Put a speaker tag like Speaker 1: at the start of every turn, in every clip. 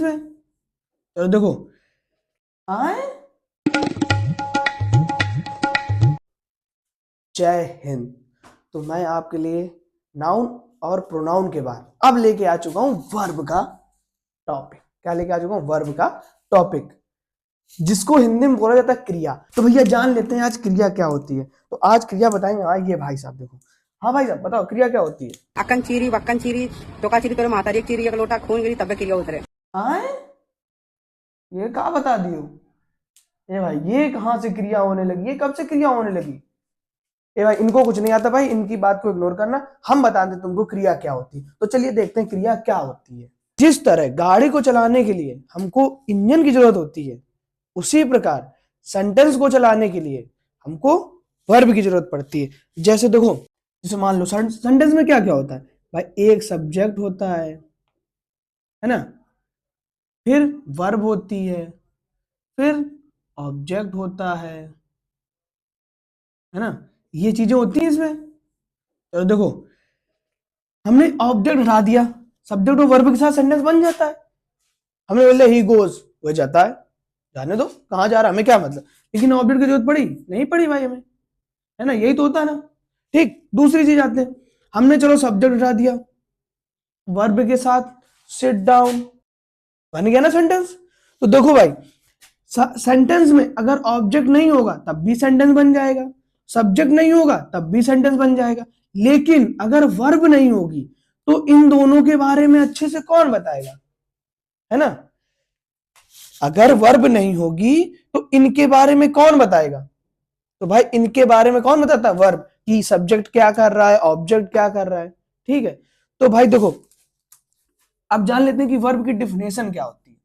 Speaker 1: इसमें? चलो देखो, आए, जय हिंद। तो मैं आपके लिए नाउन और प्रोनाउन के बाद अब लेके आ चुका हूं वर्ब का टॉपिक। क्या लेके आ चुका हूं? वर्ब का टॉपिक, जिसको हिंदी में बोला जाता है क्रिया। तो भैया जान लेते हैं आज क्रिया क्या होती है। तो आज क्रिया बताएंगे। हाँ ये भाई साहब देखो, हाँ भाई साहब बताओ क्रिया क्या होती है?
Speaker 2: अक्कन चीरी वक्कन चीरी टोका चीरी तोरे मातारी एक चीरी एक लोटा खून गिरी तब क्रिया उतरे।
Speaker 1: आए, ये कहा बता दियो? ये भाई ये कहां से क्रिया होने लगी? ये कब से क्रिया होने लगी? ए भाई इनको कुछ नहीं आता भाई, इनकी बात को इग्नोर करना। हम बता दें तुमको क्रिया क्या होती है। तो चलिए देखते हैं क्रिया क्या होती है। जिस तरह गाड़ी को चलाने के लिए हमको इंजन की जरूरत होती है, उसी प्रकार सेंटेंस को चलाने के लिए हमको वर्ब की जरूरत पड़ती है। जैसे देखो, जैसे मान लो सेंटेंस में क्या क्या होता है भाई? एक सब्जेक्ट होता है ना, फिर वर्ब होती है, फिर ऑब्जेक्ट होता है ना, ये चीजें होती हैं इसमें। तो देखो, हमने ऑब्जेक्ट हटा दिया, सब्जेक्ट और वर्ब के साथ सेंटेंस बन जाता है। हमने बोले ही गोज, वो जाता है, जाने दो कहां जा रहा है हमें क्या मतलब। लेकिन ऑब्जेक्ट की जरूरत पड़ी नहीं पड़ी भाई हमें, है ना, यही तो होता है ना। ठीक, दूसरी चीज आते हैं, हमने चलो सब्जेक्ट हटा दिया, वर्ब के साथ सिट डाउन, बन गया ना सेंटेंस। तो देखो भाई, सेंटेंस में अगर ऑब्जेक्ट नहीं होगा तब भी सेंटेंस बन जाएगा, सब्जेक्ट नहीं होगा तब भी सेंटेंस बन जाएगा। लेकिन अगर वर्ब नहीं होगी तो इन दोनों के बारे में अच्छे से कौन बताएगा, है ना। अगर वर्ब नहीं होगी तो इनके बारे में कौन बताएगा? तो भाई इनके बारे में कौन बताता है? वर्ब, कि सब्जेक्ट क्या कर रहा है, ऑब्जेक्ट क्या कर रहा है। ठीक है, तो भाई देखो, अब जान लेते हैं कि वर्ब की डिफिनेशन क्या होती है।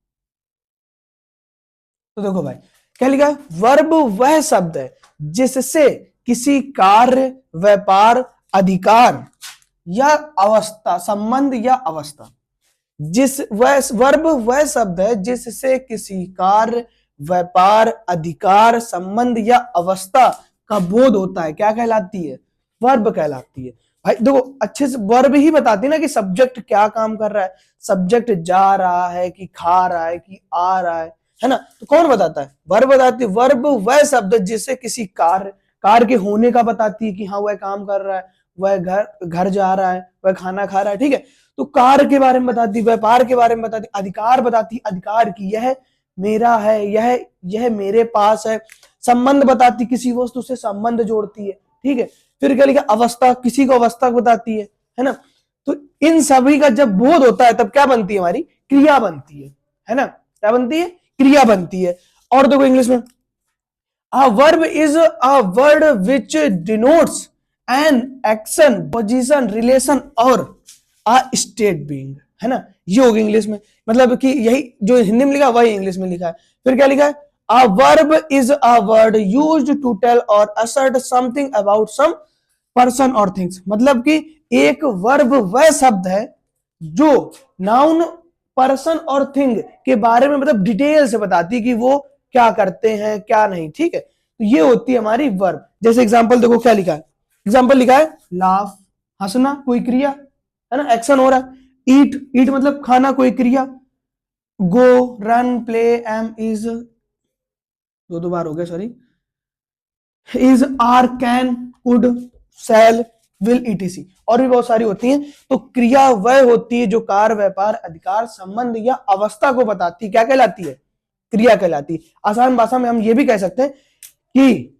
Speaker 1: तो देखो भाई, क्या लिखा है? वर्ब वह शब्द है जिससे किसी कार्य, व्यापार, अधिकार या अवस्था, संबंध या अवस्था, वर्ब वह शब्द है जिससे किसी कार्य, व्यापार, अधिकार, संबंध या अवस्था का बोध होता है। क्या कहलाती है? वर्ब कहलाती है। भाई देखो, अच्छे से वर्ब ही बताती है ना कि सब्जेक्ट क्या काम कर रहा है, सब्जेक्ट जा रहा है कि खा रहा है कि आ रहा है ना। तो कौन बताता है? वर्ब बताती है। वर्ब वह शब्द जिससे किसी कार्य के होने का बताती है कि हाँ वह काम कर रहा है, वह घर जा रहा है, वह खाना खा रहा है। ठीक है, तो कार्य के बारे में बताती, व्यापार के बारे में बताती, अधिकार बताती, अधिकार की यह मेरा है, यह मेरे पास है। संबंध बताती, किसी वस्तु से संबंध जोड़ती है। ठीक है, फिर क्या लिखा? अवस्था, किसी को अवस्था बताती है ना। तो इन सभी का जब बोध होता है तब क्या बनती है? हमारी क्रिया बनती है ना। क्या बनती है? क्रिया बनती है। और देखो इंग्लिश में, a verb is a word which denotes an action, position, relation और a state being, है ना। ये होगी इंग्लिश में, मतलब कि यही जो हिंदी में लिखा वही इंग्लिश में लिखा है। फिर क्या लिखा है? a verb is a word used to tell or assert something about some person or things, मतलब कि एक वर्ब वह शब्द है जो नाउन, पर्सन और थिंग के बारे में मतलब डिटेल से बताती है कि वो क्या करते हैं क्या नहीं। ठीक है, तो ये होती है हमारी वर्ब। जैसे एग्जांपल देखो, क्या लिखा है? एग्जांपल लिखा है लाफ, हंसना, कोई क्रिया है ना, एक्शन हो रहा है। ईट, ईट मतलब खाना, कोई क्रिया। Go, run, play, am, is, दो बार हो गया sorry, is, are, can, could, shall, will, ETC, और भी बहुत सारी होती हैं। तो क्रिया वह होती है जो कार्य, व्यापार, अधिकार, संबंध या अवस्था को बताती है। क्या कहलाती है? क्रिया कहलाती है। आसान भाषा में हम ये भी कह सकते हैं कि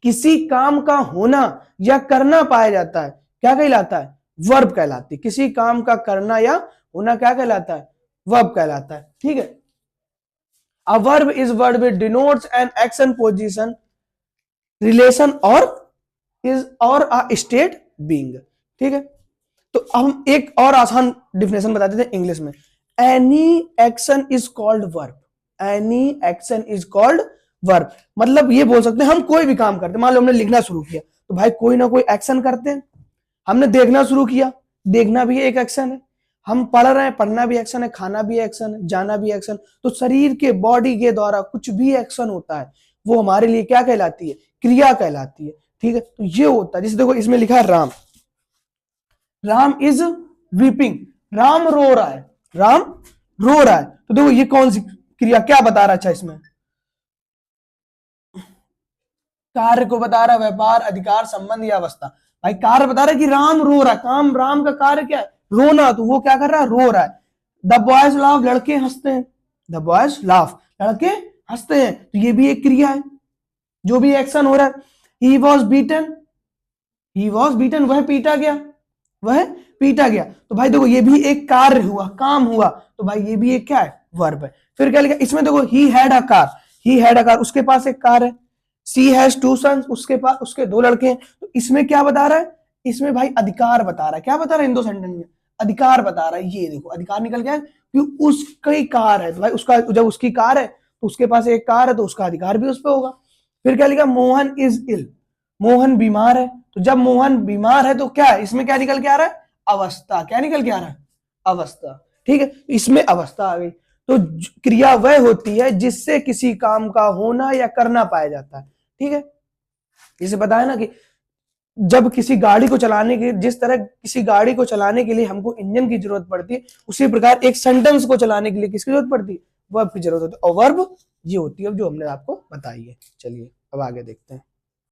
Speaker 1: किसी काम का होना या करना पाया जाता है, क्या कहलाता है? वर्ब कहलाती है। किसी काम का करना या होना क्या कहलाता है? वर्ब कहलाता है। ठीक है, a verb is word which denotes an action, position, relation और is और a state being। ठीक है, तो हम एक और आसान डिफिनेशन बताते थे इंग्लिश में। Any action is called verb, any action is called verb, मतलब ये बोल सकते हैं हम कोई भी काम करते हैं। मान लो हमने लिखना शुरू किया तो भाई कोई ना कोई एक्शन करते हैं। हमने देखना शुरू किया, देखना भी एक एक्शन है। हम पढ़ रहे हैं, पढ़ना भी एक्शन है, खाना भी एक्शन है, जाना भी एक्शन। तो शरीर के, बॉडी के द्वारा कुछ भी एक्शन होता है वो हमारे लिए क्या कहलाती है? क्रिया कहलाती है। ठीक है, तो ये होता है। जैसे देखो इसमें लिखा है राम, राम इज वीपिंग, राम रो रहा है, राम रो रहा है, तो देखो ये कौन सी क्रिया, क्या बता रहा है? अच्छा इसमें कार्य को बता रहा है, व्यापार, अधिकार, संबंध या अवस्था। भाई कार्य बता रहा है कि राम रो रहा है, काम राम का कार्य क्या है? रोना, तो वो क्या कर रहा है? रो रहा है। द बॉयज लाफ, लड़के हंसते हैं, द बॉयज लाफ, लड़के हंसते हैं, तो ये भी एक क्रिया है, जो भी एक्शन हो रहा है। He was beaten, he was beaten, वह पीटा गया, वह पीटा गया, तो भाई देखो ये भी एक कार्य हुआ, काम हुआ, तो भाई ये भी एक क्या है? वर्ब है। फिर क्या लिखा इसमें? देखो he had a car, he had a car, उसके पास एक कार है। सी हैज टू सन्स, उसके पास उसके दो लड़के हैं, तो इसमें क्या बता रहा है? इसमें भाई अधिकार बता रहा है। क्या बता रहा है इन दो सेंटेंस में? अधिकार बता रहा है। ये देखो अधिकार निकल गया कि उसकी कार है, तो भाई उसका, जब उसकी कार है तो उसके पास एक कार है, तो उसका अधिकार भी उस पर होगा। फिर क्या लिखा? मोहन इज इल, मोहन बीमार है, तो जब मोहन बीमार है तो क्या है? इसमें क्या निकल के आ रहा है? अवस्था। क्या निकल के आ रहा है? अवस्था। ठीक है, इसमें अवस्था आ गई। तो क्रिया वह होती है जिससे किसी काम का होना या करना पाया जाता है। ठीक है, जैसे बताया ना कि जब किसी गाड़ी को चलाने के, जिस तरह किसी गाड़ी को चलाने के लिए हमको इंजन की जरूरत पड़ती है, उसी प्रकार एक सेंटेंस को चलाने के लिए किसकी जरूरत पड़ती है? वर्ब की जरूरत होती है, और वर्ब ये होती है जो हमने आपको बताई है। चलिए अब आगे देखते हैं।